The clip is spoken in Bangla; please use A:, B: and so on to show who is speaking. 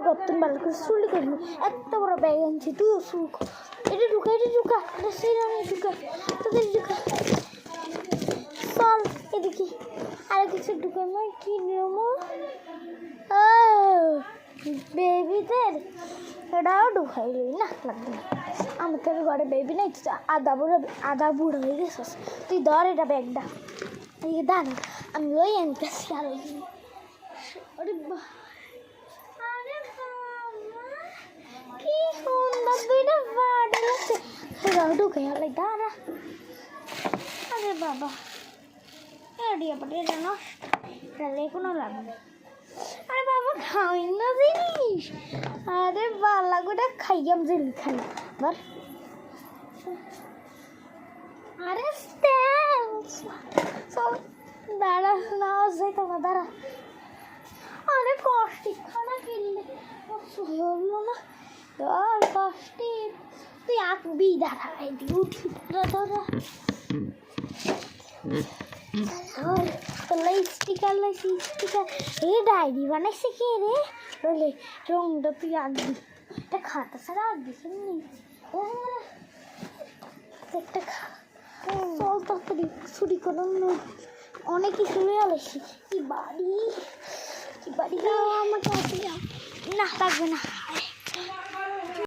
A: গর্তন ভালো করে চুলি করবি এত বড় ব্যাগ আনছি তুইও চুল এটা ঢুকা এটা সেরামে ঢুকা তোদের ঢুকা চল এদিকে আর কিছু ঢুকানো কি নিয়ম বেবিদের এটাও ঢুকাইলি না লাগবে না আমি তোর ঘরে বেবি নাই তুই আধা বুড়ো হয়ে গেছিস তুই ধর এটা ব্যাগটা এদিকে দাঁড় আমি ওই আনতেছি আর আরে কি সুন্দর দুইটা বাড়ি আছে সেটাও ঢুকে গেল দাঁড়া আরে বাবা এডিয়া পাটি এটা নষ্ট তাহলে কোনো লাভ নেই আরে বাবা খাওয়াই না জিনিস আরে বালা গোটা খাইয়াম জেলি খাই বল আরে চল দাঁড়া নাও যাই তোমার দাঁড়া আরে কষ্টিক খানা কিনলে হলো না আর কষ্টিক তুই আঁকবি দাঁড়া এদিকে উঠি দাঁড়া স্টিকার এ ডায়েরি বানাইছে কে রে বলে রংটা তুই আঁকবি এটা খাতা ছাড়া আঁকবি শুননি একটা চল তাড়াতাড়ি ছুটি করো অনেক কিছু নিয়ে আলাইছি কি বাড়ি আমার না লাগবে না